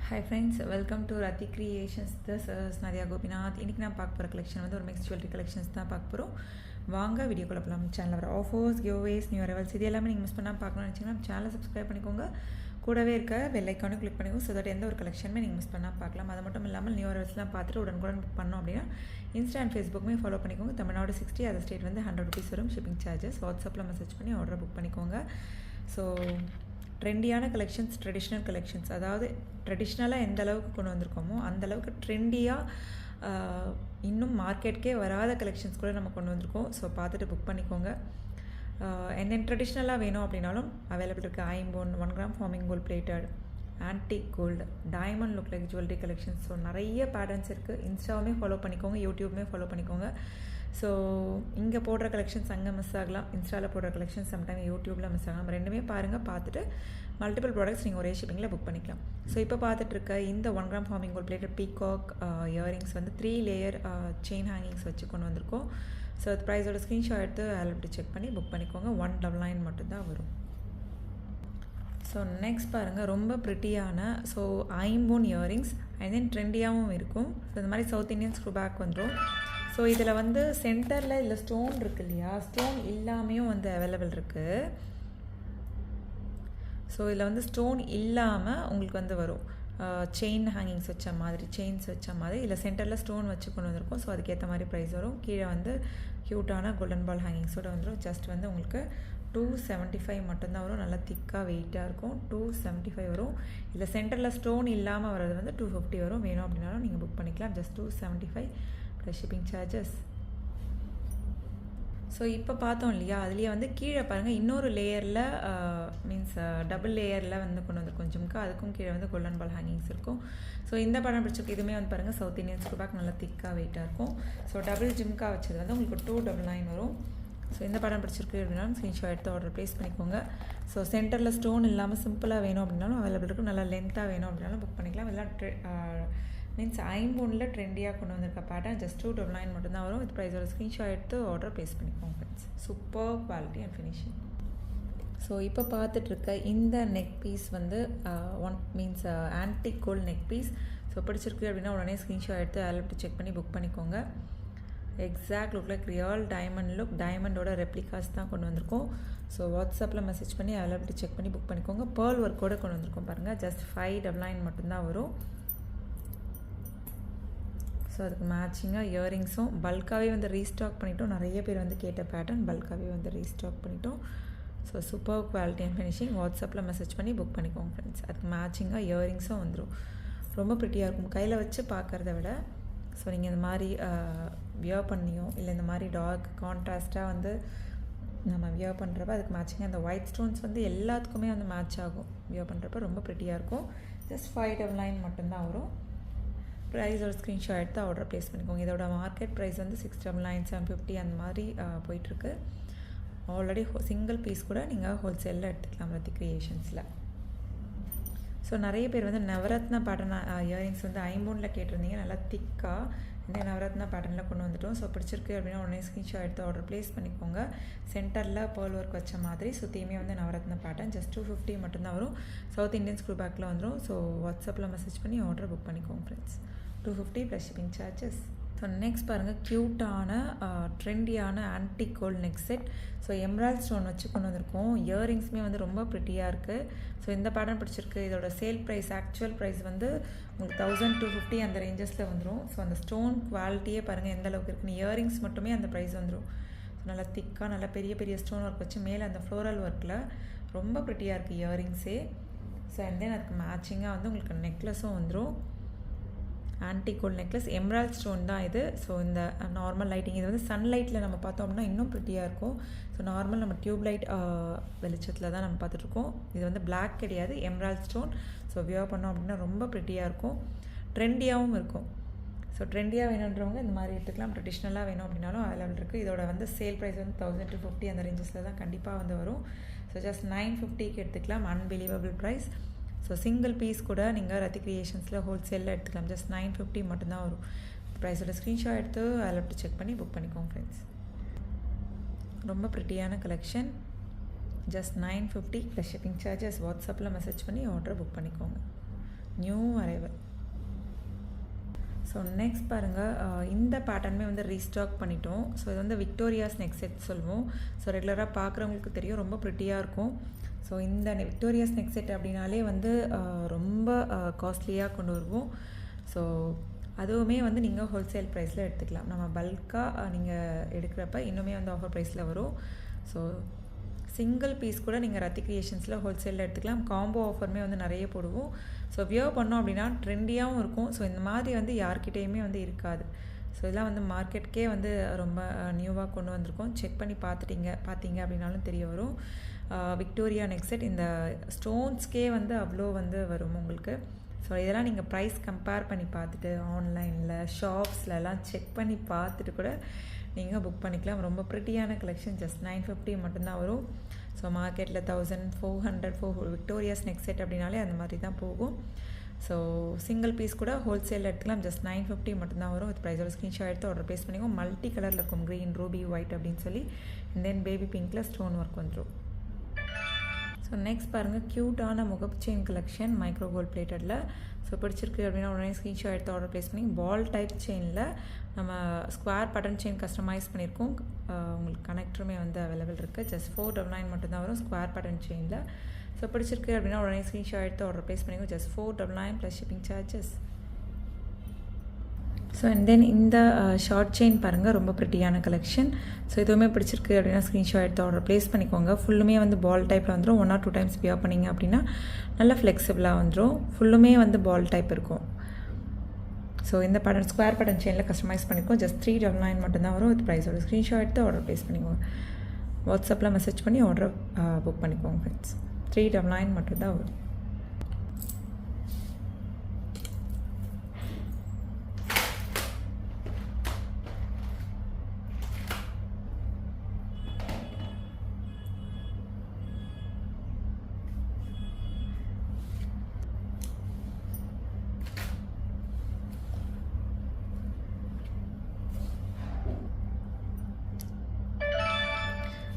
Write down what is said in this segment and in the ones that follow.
Hi friends, welcome to Rati Creations. This is Nadia Gopinath. இன்னைக்கு நான் பார்க்க போகிற கலெக்ஷன் வந்து ஒரு மிக்ஸ் ஜுவல்லரி கலெக்ஷன்ஸ் தான் பார்க்க போகிறோம். வாங்க வீடியோக்குள்ள போகலாம். சேனலில் வர ஆஃபர்ஸ், கிவ்அவேஸ், நியூ அரைவல்ஸ் இது எல்லாமே நீங்கள் மிஸ் பண்ணாமல் பார்க்கணும்னு நினச்சிங்கன்னா சேனலை சப்ஸ்கிரைப் பண்ணிக்கோங்க. கூடவே இருக்க பெல் ஐக்கானும் கிளிக் பண்ணிக்கோங்க. ஸோ தட் எந்த ஒரு கலெக்ஷனுமே நீங்கள் மிஸ் பண்ணால் பார்க்கலாம். அது மட்டும் இல்லாமல் நியூ அரைவல்ஸ்லாம் பார்த்துட்டு உடனுக்குடன் புக் பண்ணோம் அப்படின்னா இன்ஸ்டா அண்ட் ஃபேஸ்புக்குமே ஃபாலோ பண்ணிக்கோங்க. தமிழ்நாடு 60, அதர் ஸ்டேட் வந்து 100 rupees வரும் ஷிப்பிங் சார்ஜஸ். வாட்ஸ்அப்பில் மெசேஜ் பண்ணி ஆர்டர் புக் பண்ணிக்கோங்க. ஸோ ட்ரெண்டியான கலெக்ஷன்ஸ், ட்ரெடிஷ்னல் கலெக்ஷன்ஸ், அதாவது ட்ரெடிஷ்னலாக எந்த அளவுக்கு கொண்டு வந்திருக்கோமோ அந்தளவுக்கு ட்ரெண்டியாக இன்னும் மார்க்கெட்டுக்கே வராத கலெக்ஷன்ஸ் கூட நம்ம கொண்டு வந்திருக்கோம். ஸோ பார்த்துட்டு புக் பண்ணிக்கோங்க. என்ன ட்ரெடிஷ்னலாக வேணும் அப்படின்னாலும் அவைலபிள் இருக்குது. ஐம்போன், 1 gram forming gold plated, antique gold, diamond look like jewellery collections. So நிறைய பேட்டர்ன்ஸ் இருக்குது. இன்ஸ்டாவுமே ஃபாலோ பண்ணிக்கோங்க, யூடியூப்மே ஃபாலோ பண்ணிக்கோங்க. ஸோ இங்கே போடுற கலெக்ஷன்ஸ் அங்கே மிஸ் ஆகலாம், இன்ஸ்டாவில் போடுற கலெக்ஷன்ஸ் சம்டைம் யூடியூப்பில் மிஸ் ஆகலாம். ரெண்டுமே பாருங்கள், பார்த்துட்டு மல்டிபிள் ப்ராடக்ட்ஸ் நீங்கள் ஒரே ஷிப்பிங்கில் புக் பண்ணிக்கலாம். ஸோ இப்போ பார்த்துட்ருக்க இந்த 1 gram forming gold plated peacock earrings வந்து 3 லேயர் செயின் ஹேங்கிங்ஸ் வச்சு கொண்டு வந்திருக்கோம். ஸோ அது ப்ரைஸோட ஸ்க்ரீன்ஷாட் எடுத்து அதில் செக் பண்ணி புக் பண்ணிக்கோங்க. 199 மட்டும்தான் வரும். ஸோ நெக்ஸ்ட் பாருங்கள், ரொம்ப ப்ரிட்டியான ஸோ ஐம்போன் இயரிங்ஸ் அண்ட் தென் ட்ரெண்டியாகவும் இருக்கும். ஸோ இந்த மாதிரி சவுத் இண்டியன் ஸ்க்ரூ பேக் வந்துடும். ஸோ இதில் வந்து சென்டரில் இதில் ஸ்டோன் இருக்குது இல்லையா, ஸ்டோன் இல்லாமையும் வந்து அவைலபிள் இருக்குது. ஸோ இதில் வந்து ஸ்டோன் இல்லாமல் உங்களுக்கு வந்து வரும். செயின் ஹேங்கிங்ஸ் வச்ச மாதிரி, செயின்ஸ் வச்ச மாதிரி இதில் சென்டரில் ஸ்டோன் வச்சு கொண்டு வந்திருக்கும். ஸோ அதுக்கேற்ற மாதிரி ப்ரைஸ் வரும். கீழே வந்து க்யூட்டான கோல்டன் பால் ஹேங்கிங்ஸோடு வந்துடும். ஜஸ்ட் வந்து உங்களுக்கு 275 மட்டும்தான் வரும். நல்லா திக்காக வெயிட்டாக இருக்கும். 275 வரும். இதில் சென்டரில் ஸ்டோன் இல்லாமல் வர்றது வந்து 250 வரும். வேணும் அப்படின்னாலும் நீங்கள் புக் பண்ணிக்கலாம். Just 275 plus shipping charges. So இப்போ பார்த்தோம் இல்லையா, அதுலேயே வந்து கீழே பாருங்கள் இன்னொரு லேயரில் மீன்ஸ் டபுள் லேயரில் வந்து கொண்டு வந்திருக்கும் ஜிம்கா. அதுக்கும் கீழே வந்து கோல்டன் பால் ஹேங்கிங்ஸ் இருக்கும். ஸோ இந்த படம் பிடிச்சிருக்கு. இதுவுமே வந்து பாருங்கள் சவுத் இண்டியன் ஸ்க்ரூ பேக் நல்லா திக்காக வெயிட்டாக இருக்கும். ஸோ டபுள் ஜிம்கா வச்சது வந்து உங்களுக்கு 299 வரும். ஸோ இந்த படம் பிடிச்சிருக்கு அப்படின்னா ஸ்க்ரீன்ஷாட் எடுத்து ஆர்டர் ப்ளேஸ் பண்ணிக்கோங்க. ஸோ சென்டரில் ஸ்டோன் இல்லாமல் சிம்பிளாக வேணும் அப்படின்னாலும் அவைலபிள் இருக்கும். நல்லா லென்த்தாக வேணும் அப்படின்னாலும் புக் பண்ணிக்கலாம். இதெல்லாம் மீன்ஸ் ஐம்போனில் ட்ரெண்டியாக கொண்டு வந்திருக்க பேட்டர்ன். ஜஸ்ட் 299 மட்டும்தான் வரும். இது ப்ரைஸோட ஸ்க்ரீன்ஷாட் எடுத்து ஆர்டர் ப்ளேஸ் பண்ணிக்கோங்க friends. Super quality and finishing. So இப்போ பார்த்துட்ருக்க இந்த நெக் பீஸ் வந்து means antique gold neck piece. So பிடிச்சிருக்கு அப்படின்னா உடனே ஸ்க்ரீன்ஷாட் எடுத்து அதில் செக் பண்ணி புக் பண்ணிக்கோங்க. Exact look like real diamond look, டைமண்டோட ரெப்ளிகாஸ் தான் கொண்டு வந்திருக்கோம். ஸோ வாட்ஸ்அப்பில் மெசேஜ் பண்ணி அதில் செக் பண்ணி புக் பண்ணிக்கோங்க. பேர்ல் ஒர்க்கோடு கொண்டு வந்திருக்கோம் பாருங்கள். ஜஸ்ட் 599 மட்டும்தான் வரும். ஸோ அதுக்கு மேட்சிங்காக இயரிங்ஸும் பல்காகவே வந்து ரீஸ்டாக் பண்ணிட்டோம். நிறைய பேர் வந்து கேட்ட பேட்டர்ன் பல்காகவே வந்து ரீஸ்டாக் பண்ணிட்டோம். So super quality and finishing. வாட்ஸ்அப்பில் மெசேஜ் பண்ணி புக் பண்ணிக்கோங்க ஃப்ரெண்ட்ஸ். அதுக்கு மேட்சிங்காக இயரிங்ஸும் வந்துடும். ரொம்ப ப்ரிட்டியாக இருக்கும் கையில் வச்சு பார்க்குறத விட. ஸோ நீங்கள் இந்த மாதிரி வியர் பண்ணியோ இல்லை இந்த மாதிரி டார்க் கான்ட்ராஸ்ட்டாக வந்து நம்ம வியர் பண்ணுறப்ப அதுக்கு மேட்சிங்காக அந்த ஒயிட் ஸ்டோன்ஸ் வந்து எல்லாத்துக்குமே வந்து மேட்ச் ஆகும். வியர் பண்ணுறப்ப ரொம்ப ப்ரிட்டியாக இருக்கும். ஜஸ்ட் 599 மட்டும்தான் வரும். ப்ரைஸோட ஸ்க்ரீன்ஷாட் எடுத்து ஆர்டர் ப்ளேஸ் பண்ணிக்கோங்க. இதோட மார்க்கெட் ப்ரைஸ் வந்து 699, 750 அந்த மாதிரி போயிட்டுருக்கு. ஆல்ரெடி சிங்கிள் பீஸ் கூட நீங்கள் ஹோல்சேலில் எடுத்துக்கலாம் ரத்தி க்ரியேஷன்ஸில். ஸோ நிறைய பேர் வந்து நவரத்னா பேட்டர்ன் இயரிங்ஸ் வந்து ஐம்போனில் கேட்டிருந்தீங்க. நல்லா திக்காக இந்த நவரத்னா பேட்டர்னில் கொண்டு வந்துட்டோம். ஸோ பிடிச்சிருக்கு அப்படின்னா உடனே ஸ்க்ரீன்ஷாட் எடுத்து ஆர்டர் ப்ளேஸ் பண்ணிக்கோங்க. சென்டரில் பேர்ல் ஒர்க் வச்ச மாதிரி சுற்றியுமே வந்து நவரத்னா பேட்டர்ன். ஜஸ்ட் 250 மட்டும்தான் வரும். சவுத் இண்டியன் ஸ்க்ரூ பேக்கில் வந்துடும். ஸோ வாட்ஸ்அப்பில் மெசேஜ் பண்ணி ஆர்டர் புக் பண்ணிக்கோங்க friends. 250 plus shipping charges. So next பாருங்கள், க்யூட்டான ட்ரெண்டியான antique gold neck set. So emerald stone வச்சு கொண்டு வந்திருக்கோம். இயரிங்ஸுமே வந்து ரொம்ப ப்ரிட்டியாக இருக்குது. ஸோ இந்த பேட்டர்ன் பிடிச்சிருக்கு. இதோட சேல் ப்ரைஸ், ஆக்சுவல் ப்ரைஸ் வந்து உங்களுக்கு 1250 அந்த ரேஞ்சஸில் வந்துடும். ஸோ அந்த ஸ்டோன் குவாலிட்டியே பாருங்கள் எந்த அளவுக்கு இருக்குன்னு. இயரிங்ஸ் மட்டுமே அந்த ப்ரைஸ் வந்துடும். ஸோ நல்லா திக்காக நல்லா பெரிய பெரிய ஸ்டோன் ஒர்க் வச்சு மேலே அந்த ஃப்ளோரல் ஒர்க்கில் ரொம்ப ப்ரிட்டியாக இருக்குது இயரிங்ஸே. ஸோ அண்ட் தென் அதுக்கு மேட்சிங்காக வந்து உங்களுக்கு நெக்லஸும் வந்துடும். Antique gold necklace, emerald stone தான் இது. ஸோ இந்த நார்மல் லைட்டிங் இது வந்து சன்லைட்டில் நம்ம பார்த்தோம் அப்படின்னா இன்னும் ப்ரிட்டியாக இருக்கும். ஸோ நார்மல் நம்ம டியூப் லைட் வெளிச்சத்தில் தான் நம்ம பார்த்துட்ருக்கோம். இது வந்து பிளாக் கிடையாது, எம்ராய்ட் ஸ்டோன். ஸோ வியர் பண்ணோம் அப்படின்னா ரொம்ப ப்ரிட்டியாக இருக்கும். ட்ரெண்டியாகவும் இருக்கும். ஸோ ட்ரெண்டியாக வேணுன்றவங்க இந்த மாதிரி எடுத்துக்கலாம். ட்ரெடிஷ்னலாக வேணும் அப்படின்னாலும் அவைலபிள் இருக்குது. இதோட வந்து சேல் ப்ரைஸ் வந்து 1250 அந்த ரேஞ்சஸில் தான் கண்டிப்பாக வந்து வரும். ஸோ ஜஸ்ட் 950க்கு எடுத்துக்கலாம். Unbelievable price. So single piece கூட நீங்கள் ரத்தி க்ரியேஷன்ஸில் ஹோல்சேலில் எடுத்துக்கலாம். ஜஸ்ட் 950 மட்டும்தான் வரும். ப்ரைஸோட ஸ்க்ரீன்ஷாட் எடுத்து அதில் செக் பண்ணி புக் பண்ணிக்கோங்க ஃப்ரெண்ட்ஸ். ரொம்ப ப்ரிட்டியான collection. Just 950 plus shipping charges. வாட்ஸ்அப்பில் மெசேஜ் பண்ணி ஆர்டர் புக் பண்ணிக்கோங்க. New arrival. ஸோ நெக்ஸ்ட் பாருங்கள், இந்த பேட்டர்னுமே வந்து ரீஸ்டாக் பண்ணிட்டோம். ஸோ இது வந்து விக்டோரியாஸ் நெக் செட் சொல்லுவோம். ஸோ ரெகுலராக பார்க்குறவங்களுக்கு தெரியும், ரொம்ப ப்ரிட்டியாக இருக்கும். ஸோ இந்த விக்டோரியாஸ் நெக் செட் அப்படின்னாலே வந்து ரொம்ப காஸ்ட்லியாக கொண்டு வருவோம். ஸோ அதுவுமே வந்து நீங்கள் ஹோல்சேல் ப்ரைஸில் எடுத்துக்கலாம். நம்ம பல்காக நீங்கள் எடுக்கிறப்ப இன்னுமே வந்து ஆஃபர் ப்ரைஸில் வரும். ஸோ சிங்கிள் பீஸ் கூட நீங்கள் ரத்தி கிரியேஷன்ஸில் ஹோல்சேலில் எடுத்துக்கலாம். காம்போ ஆஃபருமே வந்து நிறைய போடுவோம். ஸோ வியர் பண்ணோம் அப்படின்னா ட்ரெண்டியாகவும் இருக்கும். ஸோ இந்த மாதிரி வந்து யார்கிட்டேயுமே வந்து இருக்காது. ஸோ இதெல்லாம் வந்து மார்க்கெட்டுக்கே வந்து ரொம்ப நியூவாக கொண்டு வந்திருக்கோம். செக் பண்ணி பார்த்தீங்க அப்படின்னாலும் தெரிய வரும். விக்டோரியா நெக் செட் இந்த ஸ்டோன்ஸ்க்கே வந்து அவ்வளோ வந்து வரும் உங்களுக்கு. ஸோ இதெல்லாம் நீங்கள் ப்ரைஸ் கம்பேர் பண்ணி பார்த்துட்டு ஆன்லைனில் ஷாப்ஸ்லலாம் செக் பண்ணி பார்த்துட்டு கூட நீங்கள் புக் பண்ணிக்கலாம். ரொம்ப ப்ரிட்டியான கலெக்ஷன். ஜஸ்ட் 950 மட்டும்தான் வரும். ஸோ மார்க்கெட்டில் 1400 விக்டோரியாஸ் நெக் செட் அப்படின்னாலே அந்த மாதிரி தான் போகும். ஸோ சிங்கிள் பீஸ் கூட ஹோல்சேலில் எடுத்துக்கலாம். ஜஸ்ட் 950 மட்டும்தான் வரும். வித் ப்ரைஸோட ஸ்க்ரீன்ஷாட் எடுத்து ஆர்டர் ப்ளேஸ் பண்ணிக்கோங்க. மல்டி கலரில் இருக்கும், க்ரீன், ரூபி, ஒயிட் அப்படின்னு சொல்லி. தென் பேபி பிங்க்கில் ஸ்டோன் ஒர்க் வந்துடும். ஸோ நெக்ஸ்ட் பாருங்கள், க்யூட்டான முகப்பு செயின் கலெக்ஷன் மைக்ரோ கோல்ட் பிளேட்டடில். ஸோ பிடிச்சிருக்கு அப்படின்னா உடனே ஸ்க்ரீன்ஷாட் எடுத்து ஆர்டர் ப்ளேஸ் பண்ணி பால் டைப் செயினில் நம்ம ஸ்கொயர் பட்டன் செயின் கஸ்டமைஸ் பண்ணியிருக்கோம். உங்களுக்கு கனெக்டருமே வந்து அவைலபிள் இருக்குது. ஜஸ்ட் 499 மட்டும்தான் வரும் ஸ்கொயர் பட்டன் செயினில். ஸோ பிடிச்சிருக்கு அப்படின்னா உடனே ஸ்க்ரீன்ஷாட் எடுத்து ஆர்டர் ப்ளேஸ் பண்ணிக்கோங்க. Just 499 plus shipping charges. So and then இந்த ஷார்ட் செயின் பாருங்கள், ரொம்ப ப்ரிட்டியான கலெக்ஷன். ஸோ எதுவுமே பிடிச்சிருக்கு அப்படின்னா ஸ்க்ரீன்ஷாட் எடுத்து ஆர்டர் ப்ளேஸ் பண்ணிக்கோங்க. ஃபுல்லுமே வந்து பால் டைப்பில் வந்துடும். 1 or 2 times வியர் பண்ணிங்க அப்படின்னா நல்லா ஃப்ளெக்சிபிளாக வந்துடும். ஃபுல்லுமே வந்து பால் டைப் இருக்கும். ஸோ இந்த பேட்டர்ன் ஸ்கொயர் பேட்டர்ன் செயினில் கஸ்டமைஸ் பண்ணிக்கோம். ஜஸ்ட் 399 மட்டும்தான் வரும். வித் ப்ரைஸோட ஸ்க்ரீன்ஷாட் எடுத்து ஆர்டர் ப்ளேஸ் பண்ணிக்கோங்க. வாட்ஸ்அப்பில் மெசேஜ் பண்ணி ஆர்டர் புக் பண்ணிக்கோங்க ஃப்ரெண்ட்ஸ். 399 மட்டும்தான் வரும்.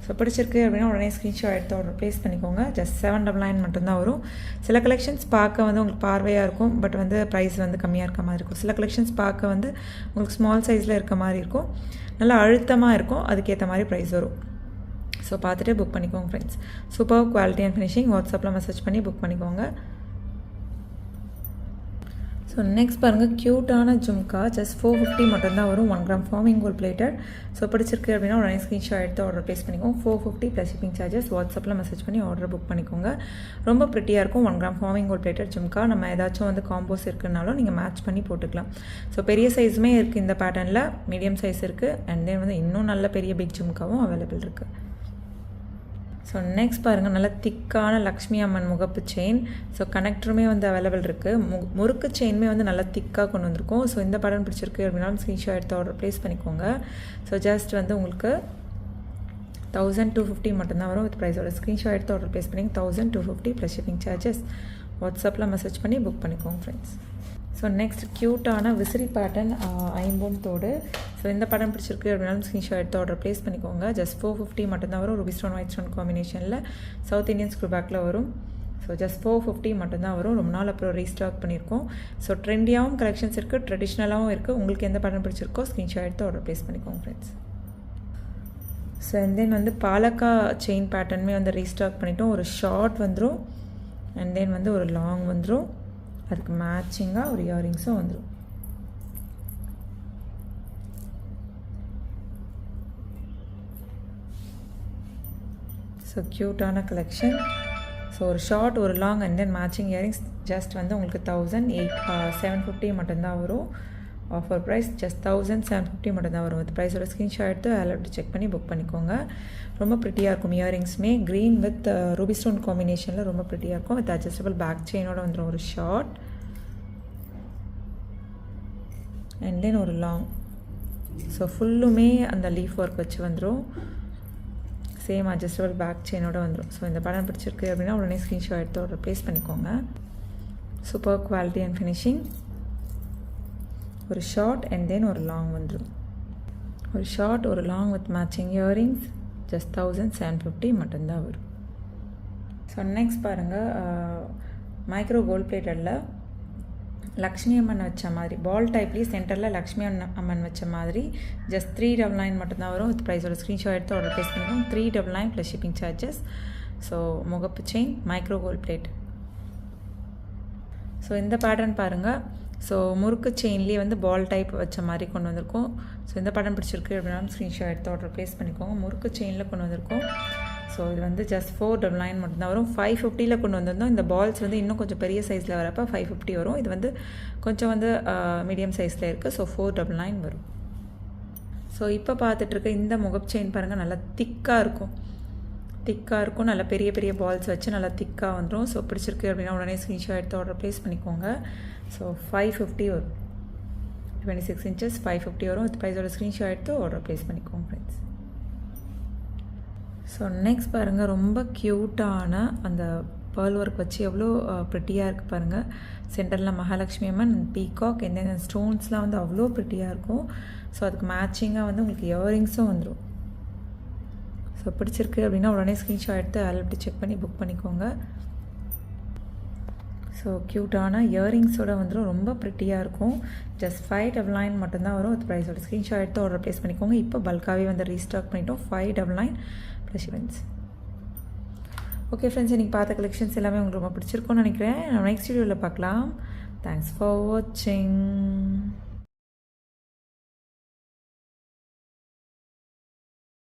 ஸோ பிடிச்சிருக்கு அப்படின்னா உடனே ஸ்க்ரீன்ஷாட் எடுத்து ஆர்டர் ப்ளேஸ் பண்ணிக்கோங்க. ஜஸ்ட் 799 மட்டும்தான் வரும். சில கலெக்ஷன்ஸ் பார்க்க வந்து உங்களுக்கு பார்வையாக இருக்கும், பட் வந்து ப்ரைஸ் வந்து கம்மியாக இருக்க மாதிரி இருக்கும். சில கலெக்ஷன்ஸ் பார்க்க வந்து உங்களுக்கு ஸ்மால் சைஸில் இருக்க மாதிரி இருக்கும், நல்லா அழுத்தமாக இருக்கும், அதுக்கேற்ற மாதிரி ப்ரைஸ் வரும். ஸோ பார்த்துட்டு புக் பண்ணிக்கோங்க friends. Super quality and finishing. வாட்ஸ்அப்பில் மெசேஜ் பண்ணி புக் பண்ணிக்கோங்க. ஸோ நெக்ஸ்ட் பாருங்கள், க்யூட்டான ஜும்கா. ஜஸ்ட் 450 மட்டும்தான் வரும். 1 gram forming gold plated. So பிடிச்சிருக்கு அப்படின்னா உடனே ஸ்க்ரீன்ஷாட் எடுத்து ஆர்டர் ப்ளேஸ் பண்ணிக்கோங்க. 450 ப்ளஸ் ஷிப்பிங் சார்ஜஸ். வாட்ஸ்அப்பில் மெசேஜ் பண்ணி ஆர்டர் புக் பண்ணிக்கோங்க. ரொம்ப ப்ரிட்டியாக இருக்கும். 1 gram forming gold plated jhumka. நம்ம ஏதாச்சும் வந்து காம்போஸ் இருக்குனாலும் நீங்கள் மேட்ச் பண்ணி போட்டுக்கலாம். ஸோ பெரிய சைஸுமே இருக்குது இந்த பேட்டர்னில், மீடியம் சைஸ் இருக்குது, அண்ட் தென் வந்து இன்னும் நல்ல பெரிய பிக் ஜும்காவும் அவைலபிள் இருக்குது. ஸோ நெக்ஸ்ட் பாருங்கள், நல்ல திக்கான லக்ஷ்மி அம்மன் முகப்பு செயின். ஸோ கனெக்டருமே வந்து அவைலபிள் இருக்குது. முறுக்கு செயினுமே வந்து நல்லா திக்காக கொண்டு வந்திருக்கும். ஸோ இந்த படம் பிடிச்சிருக்கு அப்படின்னாலும் ஸ்க்ரீன்ஷாட் எடுத்து ஆர்டர் ப்ளேஸ் பண்ணிக்கோங்க. ஸோ ஜஸ்ட் வந்து உங்களுக்கு 1250 மட்டும்தான் வரும். வித் ப்ரைஸோட ஸ்க்ரீன்ஷாட் எடுத்து ஆர்டர் ப்ளேஸ் பண்ணிங்க. 1250 ப்ளஸ் ஷிப்பிங் சார்ஜஸ். வாட்ஸ்அப்பில் மெசேஜ் பண்ணி புக் பண்ணிக்கோங்க ஃப்ரெண்ட்ஸ். ஸோ நெக்ஸ்ட் க்யூட்டான விசிறி பேட்டர்ன் ஐம்பொன் தோடு. ஸோ இந்த படம் பிடிச்சிருக்கு அப்படின்னாலும் ஸ்க்ரீன்ஷாட் எடுத்து ஆர்டர் ப்ளேஸ் பண்ணிக்கோங்க. ஜஸ்ட் 450 மட்டும்தான் வரும். ரூபி ஸ்டோன் ஒயிட் ஸ்டோன் காம்பினேஷனில் சவுத் இந்தியன் ஸ்க்ரூ பேக்கில் வரும். ஸோ ஜஸ்ட் 450 மட்டும்தான் வரும். ரொம்ப நாள் அப்புறம் ரீஸ்டாக் பண்ணியிருக்கோம். ஸோ ட்ரெண்டியாகவும் கலெக்ஷன்ஸ் இருக்குது, ட்ரெடிஷ்னலாகவும் இருக்குது. உங்களுக்கு எந்த படம் பிடிச்சிருக்கோ ஸ்க்ரீன்ஷாட் எடுத்து ஆர்டர் ப்ளேஸ் பண்ணிக்கோங்க ஃப்ரெண்ட்ஸ். ஸோ அண்ட் தென் வந்து பாலக்கா செயின் பேட்டர்னுமே வந்து ரீஸ்டாக் பண்ணிட்டோம். ஒரு ஷார்ட் வந்துடும், அண்ட் தென் வந்து ஒரு லாங் வந்துடும். அதுக்கு மேட்சிங்காக ஒரு இயரிங்ஸும் வந்துடும். ஸோ க்யூட்டான கலெக்ஷன். ஸோ ஒரு ஷார்ட், ஒரு long, and then matching earrings. Just வந்து உங்களுக்கு 1750 மட்டும்தான் வரும். ஆஃபர் ப்ரைஸ் ஜஸ்ட் 1750 மட்டும்தான் வரும். வித் ப்ரைஸோட ஸ்க்ரீன்ஷாட் எடுத்து அலர்ட் செக் பண்ணி புக் பண்ணிக்கோங்க. ரொம்ப ப்ரிட்டியாக இருக்கும். இயரிங்ஸுமே க்ரீன் வித் ரூபி ஸ்டோன் காம்பினேஷனில் ரொம்ப ப்ரிட்டியாக இருக்கும். வித் அட்ஜஸ்டபிள் பேக் செயினோட வந்துடும் ஒரு ஷார்ட், அண்ட் தென் ஒரு லாங். ஸோ ஃபுல்லுமே அந்த லீஃப் ஒர்க் வச்சு வந்துடும். சேம் அட்ஜஸ்டபிள் பேக் செயினோட வந்துடும். ஸோ இந்த படம் பிடிச்சிருக்கு அப்படின்னா உடனே ஸ்க்ரீன்ஷாட் எடுத்து ஆர்டர் ப்ளேஸ் பண்ணிக்கோங்க. Super quality and finishing. ஒரு ஷார்ட் அண்ட் தென் ஒரு லாங் வந்துடும். ஒரு ஷார்ட், ஒரு long with matching earrings. Just 1750 மட்டும்தான் வரும். ஸோ நெக்ஸ்ட் பாருங்கள், மைக்ரோ கோல்ட் பிளேட்டடில் லக்ஷ்மி அம்மன் வச்ச மாதிரி பால் டைப்லேயே சென்டரில் லக்ஷ்மி அம்மன் வச்ச மாதிரி ஜஸ்ட் 399 மட்டும்தான் வரும். வித் ப்ரைஸோட ஸ்க்ரீன்ஷாட் எடுத்து ஆர்டர் ப்ளேஸ் பண்ணிக்கோங்க. 399 ப்ளஸ் ஷிப்பிங் சார்ஜஸ். ஸோ முகப்பு chain, micro gold plate. So இந்த பேட்டர்ன் பாருங்கள். ஸோ முறுக்கு செயின்லேயே வந்து பால் டைப் வச்ச மாதிரி கொண்டு வந்திருக்கோம். ஸோ இந்த பேட்டர்ன் பிடிச்சிருக்கு அப்படின்னா ஸ்க்ரீன்ஷாட் எடுத்து ஆர்டர் ப்ளேஸ் பண்ணிக்கோங்க. முறுக்கு செயினில் கொண்டு வந்திருக்கோம். ஸோ இது வந்து ஜஸ்ட் 499 மட்டும்தான் வரும். 550 கொண்டு வந்திருந்தோம். இந்த பால்ஸ் வந்து இன்னும் கொஞ்சம் பெரிய சைஸில் வரப்போ 550 வரும். இது வந்து கொஞ்சம் வந்து மீடியம் சைஸில் இருக்குது. ஸோ 499 வரும். ஸோ இப்போ பார்த்துட்ருக்க இந்த முகப்பு செயின் பாருங்கள், நல்லா திக்காக இருக்கும். நல்லா பெரிய பெரிய பால்ஸ் வச்சு நல்லா திக்காக வந்துடும். ஸோ பிடிச்சிருக்கு அப்படின்னா உடனே ஸ்க்ரீன்ஷாட் எடுத்து ஆர்டர் ப்ளேஸ் பண்ணிக்கோங்க. ஸோ 550 வரும். 26 inches 550 வரும். வித் ப்ரைஸோட ஸ்க்ரீன்ஷாட் எடுத்து ஆர்டர் ப்ளேஸ் பண்ணிக்கோங்க ஃப்ரெண்ட்ஸ். ஸோ நெக்ஸ்ட் பாருங்கள், ரொம்ப க்யூட்டான அந்த பேர்ல் ஒர்க் வச்சு எவ்வளோ ப்ரிட்டியாக இருக்குது பாருங்கள். சென்டரில் மகாலட்சுமி அம்மன், பீகாக், இந்த ஸ்டோன்ஸ்லாம் வந்து அவ்வளோ ப்ரிட்டியாக இருக்கும். ஸோ அதுக்கு மேட்சிங்காக வந்து உங்களுக்கு இயரிங்ஸும் வந்துடும். ஸோ பிடிச்சிருக்கு அப்படின்னா உடனே ஸ்க்ரீன்ஷாட் எடுத்து அவைலபிலிட்டி செக் பண்ணி புக் பண்ணிக்கோங்க. ஸோ க்யூட்டான இயரிங்ஸோட வந்துடும், ரொம்ப ப்ரிட்டியாக இருக்கும். ஜஸ்ட் 599 மட்டும்தான் வரும். வித் ப்ரைஸோட ஸ்க்ரீன்ஷாட் எடுத்து ஆர்டர் ப்ளேஸ் பண்ணிக்கோங்க. இப்போ பல்காகவே வந்து ரீஸ்டாக் பண்ணிட்டோம். 599 ப்ளஸ் ஷிப்பிங்ஸ். ஓகே ஃப்ரெண்ட்ஸ், இன்றைக்கி பார்த்த கலெக்ஷன்ஸ் எல்லாமே உங்களுக்கு ரொம்ப பிடிச்சிருக்கும்னு நினைக்கிறேன். நம்ம நெக்ஸ்ட் வீடியோவில் பார்க்கலாம். தேங்க்ஸ் ஃபார் வாட்சிங்.